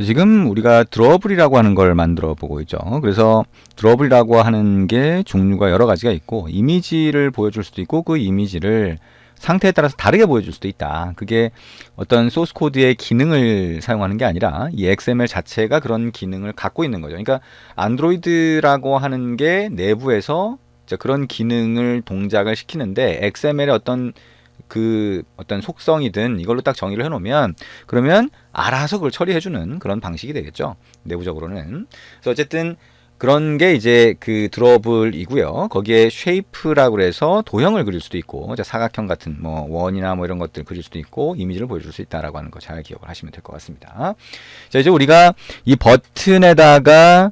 지금 우리가 드로블이라고 하는 걸 만들어 보고 있죠. 그래서 드로블이라고 하는 게 종류가 여러 가지가 있고, 이미지를 보여줄 수도 있고, 그 이미지를 상태에 따라서 다르게 보여줄 수도 있다. 그게 어떤 소스 코드의 기능을 사용하는 게 아니라 이 XML 자체가 그런 기능을 갖고 있는 거죠. 그러니까 안드로이드라고 하는 게 내부에서 그런 기능을 동작을 시키는데, XML의 어떤 속성이든 이걸로 딱 정의를 해놓으면, 그러면 알아서 그걸 처리해주는 그런 방식이 되겠죠. 내부적으로는. 그래서 어쨌든 그런 게 이제 그 드러블이고요. 거기에 쉐이프라고 해서 도형을 그릴 수도 있고, 사각형 같은 뭐 원이나 뭐 이런 것들 그릴 수도 있고, 이미지를 보여줄 수 있다라고 하는 거 잘 기억을 하시면 될 것 같습니다. 자, 이제 우리가 이 버튼에다가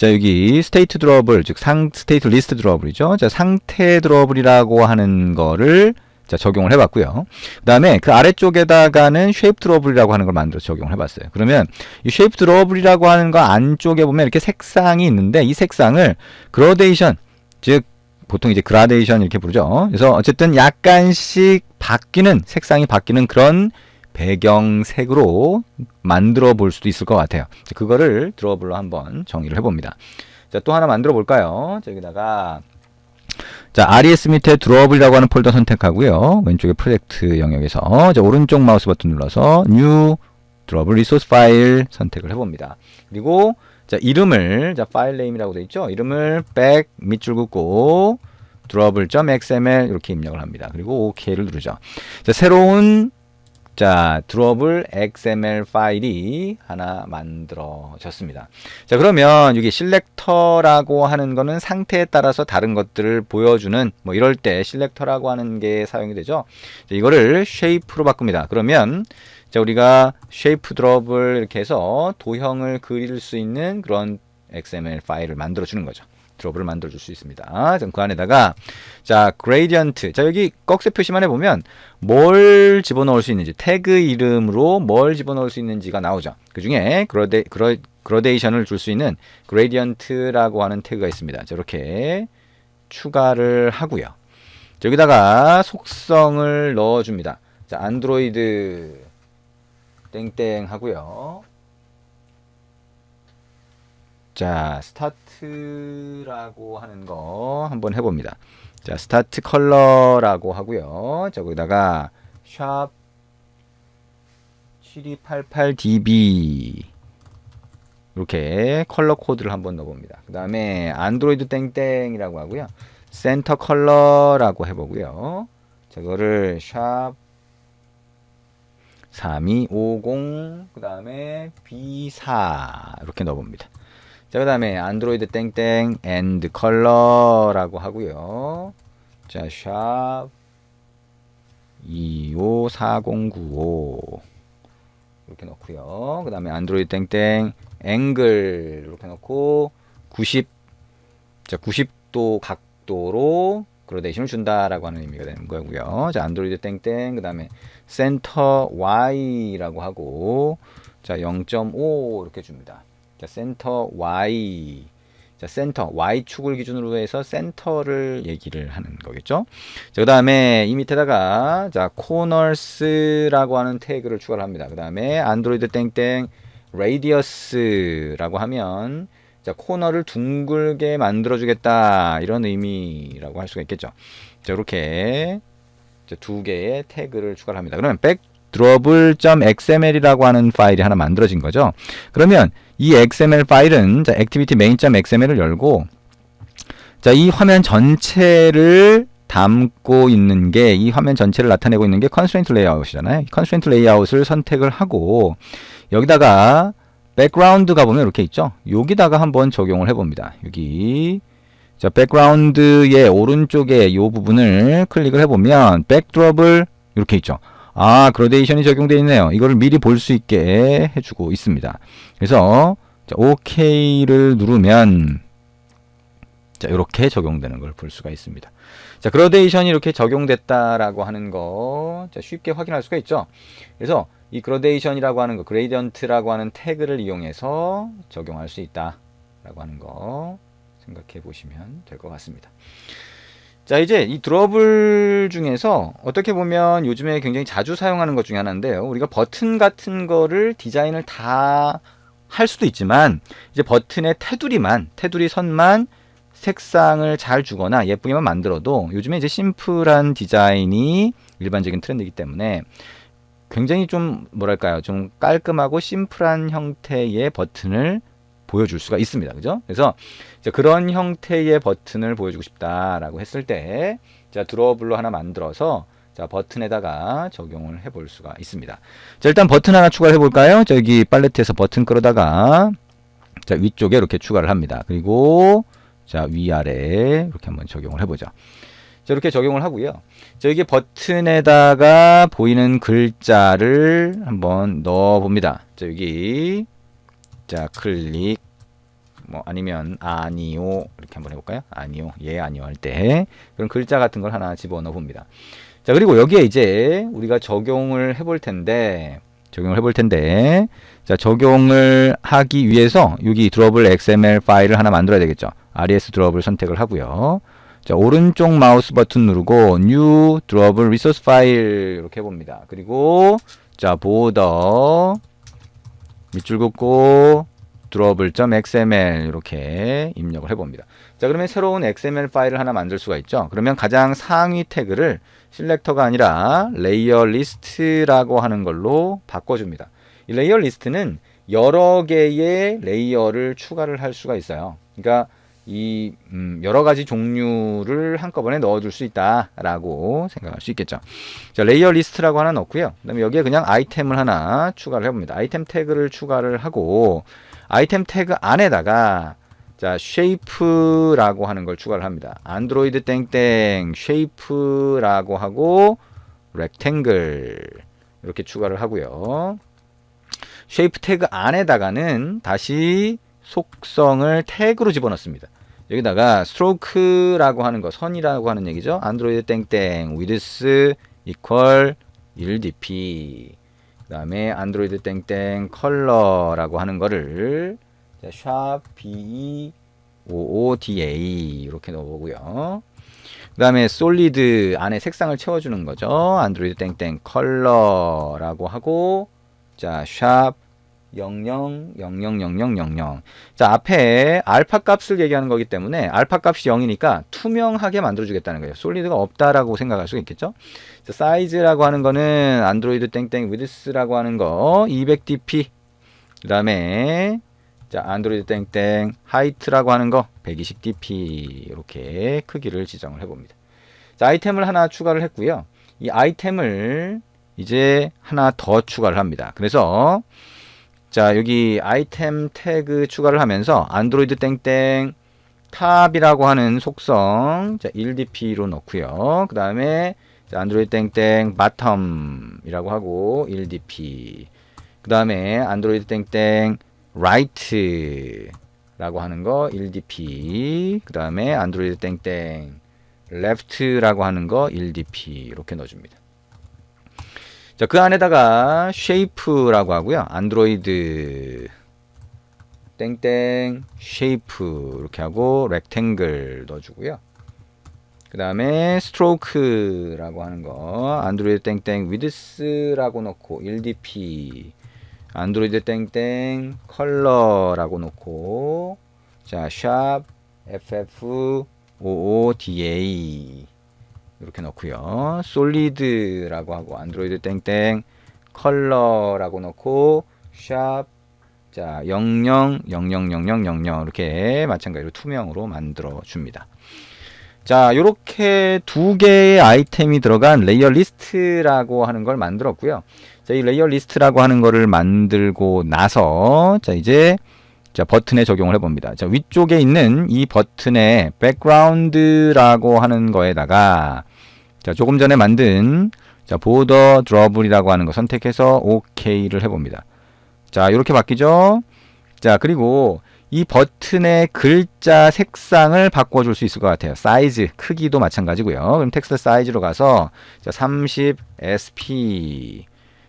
여기 스테이트 드러블, 즉 스테이트 리스트 드러블이죠. 상태 드러블이라고 하는 거를 적용을 해봤고요. 그 다음에 그 아래쪽에다가는 쉐이프 드러블이라고 하는 걸 만들어서 적용을 해봤어요. 그러면 이 쉐이프 드러블이라고 하는 거 안쪽에 보면 이렇게 색상이 있는데, 이 색상을 그라데이션, 즉 보통 이제 그라데이션 이렇게 부르죠. 그래서 어쨌든 약간씩 색상이 바뀌는 그런 배경색으로 만들어 볼 수도 있을 것 같아요. 그거를 드러블로 한번 정의를 해봅니다. 또 하나 만들어 볼까요? 여기다가 RES 밑에 드러블이라고 하는 폴더 선택하고요. 왼쪽에 프로젝트 영역에서 오른쪽 마우스 버튼 눌러서 New 드러블 리소스 파일 선택을 해봅니다. 그리고 이름을 파일 네임이라고 되어 있죠. 이름을 백 밑줄 긋고 드러블.xml 이렇게 입력을 합니다. 그리고 OK를 누르죠. 새로운 드러블 XML 파일이 하나 만들어졌습니다. 그러면 여기 셀렉터라고 하는 거는 상태에 따라서 다른 것들을 보여주는, 뭐 이럴 때 셀렉터라고 하는 게 사용이 되죠. 이거를 쉐이프로 바꿉니다. 그러면 우리가 쉐이프 드러블 이렇게 해서 도형을 그릴 수 있는 그런 XML 파일을 만들어 주는 거죠. 드러블을 만들어 줄 수 있습니다. 그 안에다가 그레디언트, 여기 꺽쇠 표시만 해보면 뭘 집어넣을 수 있는지, 태그 이름으로 뭘 집어넣을 수 있는지가 나오죠. 그 중에 그라데이션을 줄 수 있는 그레디언트라고 하는 태그가 있습니다. 이렇게 추가를 하고요. 여기다가 속성을 넣어줍니다. 안드로이드 땡땡 하고요. 스타트라고 하는 거 한번 해봅니다. 스타트 컬러라고 하고요. 거기다가 샵 7288db 이렇게 컬러 코드를 한번 넣어봅니다. 그 다음에 안드로이드 땡땡이라고 하고요. 센터 컬러라고 해보고요. 저거를 샵 3250, 그 다음에 B4 이렇게 넣어봅니다. 그 다음에 안드로이드 땡땡 엔드 컬러라고 하고요. 샵 254095 이렇게 넣고요. 그 다음에 안드로이드 땡땡 앵글 이렇게 넣고 90도 각도로 그라데이션을 준다라고 하는 의미가 되는 거고요. 안드로이드 땡땡, 그 다음에 센터 Y라고 하고 0.5 이렇게 줍니다. 센터 Y, 센터 Y축을 기준으로 해서 센터를 얘기를 하는 거겠죠. 그 다음에 이 밑에다가 코너스라고 하는 태그를 추가를 합니다. 그 다음에 안드로이드 땡땡 레디어스라고 하면 코너를 둥글게 만들어 주겠다, 이런 의미라고 할 수가 있겠죠. 이렇게 두 개의 태그를 추가를 합니다. 그러면 backdrobble.xml이라고 하는 파일이 하나 만들어진 거죠. 그러면 이 XML 파일은 activity main.xml을 열고 이 화면 전체를 담고 있는 게, 이 화면 전체를 나타내고 있는 게 constraint layout이잖아요. constraint layout을 선택을 하고 여기다가 백그라운드가 보면 이렇게 있죠. 여기다가 한번 적용을 해봅니다. 여기 백그라운드의 오른쪽에 이 부분을 클릭을 해보면 백드롭을 이렇게 있죠. 그라데이션이 적용되어 있네요. 이거를 미리 볼 수 있게 해주고 있습니다. 그래서 OK를 누르면 이렇게 적용되는 걸 볼 수가 있습니다. 그라데이션이 이렇게 적용됐다라고 하는 거 쉽게 확인할 수가 있죠. 그래서 이 그라데이션이라고 하는 거, 그레디언트라고 하는 태그를 이용해서 적용할 수 있다라고 하는 거 생각해 보시면 될 것 같습니다. 자, 이제 이 드러블 중에서 어떻게 보면 요즘에 굉장히 자주 사용하는 것 중에 하나인데요. 우리가 버튼 같은 거를 디자인을 다 할 수도 있지만 이제 버튼의 테두리 선만 색상을 잘 주거나 예쁘게만 만들어도 요즘에 이제 심플한 디자인이 일반적인 트렌드이기 때문에 굉장히 좀 뭐랄까요, 좀 깔끔하고 심플한 형태의 버튼을 보여줄 수가 있습니다. 그죠? 그래서 이제 그런 형태의 버튼을 보여주고 싶다라고 했을 때, 자, 드로어블로 하나 만들어서 자, 버튼에다가 적용을 해볼 수가 있습니다. 자, 일단 버튼 하나 추가를 해볼까요? 저기 팔레트에서 버튼 끌어다가 자, 위쪽에 이렇게 추가를 합니다. 그리고 자, 위아래 이렇게 한번 적용을 해보죠. 자, 이렇게 적용을 하고요. 자, 여기 버튼에다가 보이는 글자를 한번 넣어 봅니다. 자, 여기 자, 클릭 뭐 아니면 아니요 이렇게 한번 해볼까요? 아니요, 예, 아니요 할 때 그런 글자 같은 걸 하나 집어넣어 봅니다. 자, 그리고 여기에 이제 우리가 적용을 해볼 텐데 자, 적용을 하기 위해서 여기 드러블 XML 파일을 하나 만들어야 되겠죠. res 드러블 선택을 하고요. 자, 오른쪽 마우스 버튼 누르고 new 드러블 리소스 파일 이렇게 해봅니다. 그리고 자, 보더 밑줄 긋고 드러블.xml 이렇게 입력을 해봅니다. 자, 그러면 새로운 XML 파일을 하나 만들 수가 있죠. 그러면 가장 상위 태그를 셀렉터가 아니라 레이어 리스트라고 하는 걸로 바꿔줍니다. 이 레이어 리스트는 여러 개의 레이어를 추가를 할 수가 있어요. 그러니까 이 여러 가지 종류를 한꺼번에 넣어줄 수 있다라고 생각할 수 있겠죠. 자, 레이어 리스트라고 하나 넣고요. 그다음에 여기에 그냥 아이템을 하나 추가를 해봅니다. 아이템 태그를 추가를 하고 아이템 태그 안에다가 자, 쉐이프라고 하는 걸 추가를 합니다. 안드로이드 땡땡 쉐이프라고 하고 렉탱글 이렇게 추가를 하고요. 쉐이프 태그 안에다가는 다시 속성을 태그로 집어넣습니다. 여기다가 스트로크라고 하는 거, 선이라고 하는 얘기죠. 안드로이드 땡땡 width equal 1dp 그 다음에 안드로이드 땡땡 컬러라고 하는 거를 샵 beooda 이렇게 넣어보고요. 그 다음에 솔리드 안에 색상을 채워주는 거죠. 안드로이드 땡땡 컬러라고 하고 자, 샵 000000. 자, 앞에 알파 값을 얘기하는 거기 때문에 알파 값이 0이니까 투명하게 만들어 주겠다는 거예요. 솔리드가 없다라고 생각할 수 있겠죠. 자, 사이즈라고 하는 거는 안드로이드 땡땡 위드스라고 하는 거 200dp. 그다음에 자, 안드로이드 땡땡 하이트라고 하는 거 120dp. 이렇게 크기를 지정을 해 봅니다. 자, 아이템을 하나 추가를 했고요. 이 아이템을 이제 하나 더 추가를 합니다. 그래서 자, 여기 아이템 태그 추가를 하면서 안드로이드 땡땡 탑이라고 하는 속성 자, 1dp로 넣고요. 그 다음에 안드로이드 땡땡 바텀이라고 하고 1dp. 그 다음에 안드로이드 땡땡 right라고 하는 거 1dp. 그 다음에 안드로이드 땡땡 left라고 하는 거 1dp 이렇게 넣어줍니다. 자, 그 안에다가 쉐이프라고 하고요. 안드로이드 땡땡 쉐이프 이렇게 하고 렉탱글 넣어주고요. 그 다음에 스트로크라고 하는 거 안드로이드 땡땡 위드스라고 넣고 1dp 안드로이드 땡땡 컬러라고 넣고 자, 샵 ffooda 이렇게 넣고요. 솔리드라고 하고 안드로이드 땡땡 컬러라고 넣고 샵 자, 000000 이렇게 마찬가지로 투명으로 만들어 줍니다. 자, 요렇게 두 개의 아이템이 들어간 레이어 리스트라고 하는 걸 만들었고요. 자, 이 레이어 리스트라고 하는 거를 만들고 나서 자, 이제 자, 버튼에 적용을 해봅니다. 자, 위쪽에 있는 이 버튼의 백그라운드라고 하는 거에다가 자, 조금 전에 만든 자, 보더 드러블이라고 하는 거 선택해서 OK를 해봅니다. 자, 이렇게 바뀌죠. 자, 그리고 이 버튼의 글자 색상을 바꿔줄 수 있을 것 같아요. 사이즈, 크기도 마찬가지고요. 그럼 텍스트 사이즈로 가서 자, 30 sp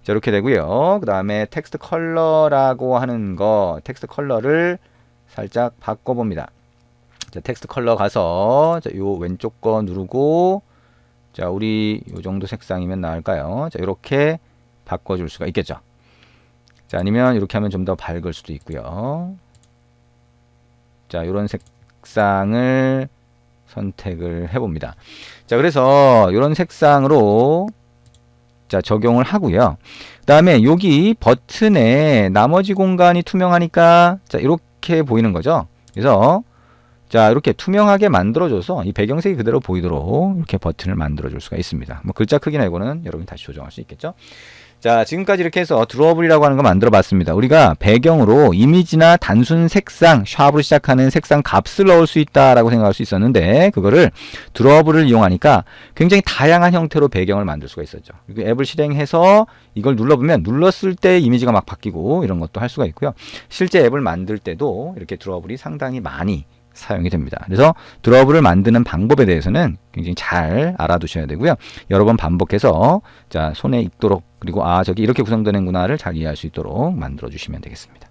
자, 이렇게 되고요. 그 다음에 텍스트 컬러라고 하는 거 텍스트 컬러를 살짝 바꿔봅니다. 자, 텍스트 컬러 가서 자, 요 왼쪽 거 누르고 자, 우리 요 정도 색상이면 나을까요? 자, 이렇게 바꿔줄 수가 있겠죠. 자, 아니면 이렇게 하면 좀 더 밝을 수도 있고요. 자, 이런 색상을 선택을 해봅니다. 자, 그래서 이런 색상으로 자, 적용을 하고요. 그 다음에 여기 버튼에 나머지 공간이 투명하니까 자, 이렇게 보이는 거죠. 그래서 자, 이렇게 투명하게 만들어줘서 이 배경색이 그대로 보이도록 이렇게 버튼을 만들어줄 수가 있습니다. 뭐 글자 크기나 이거는 여러분이 다시 조정할 수 있겠죠. 자, 지금까지 이렇게 해서 드로워블이라고 하는 거 만들어 봤습니다. 우리가 배경으로 이미지나 단순 색상, 샵으로 시작하는 색상 값을 넣을 수 있다라고 생각할 수 있었는데 그거를 드로워블을 이용하니까 굉장히 다양한 형태로 배경을 만들 수가 있었죠. 그리고 앱을 실행해서 이걸 눌러보면 눌렀을 때 이미지가 막 바뀌고 이런 것도 할 수가 있고요. 실제 앱을 만들 때도 이렇게 드로워블이 상당히 많이 사용이 됩니다. 그래서 드로워블을 만드는 방법에 대해서는 굉장히 잘 알아두셔야 되고요. 여러 번 반복해서 자, 손에 익도록 그리고 아, 저기 이렇게 구성되는구나를 잘 이해할 수 있도록 만들어 주시면 되겠습니다.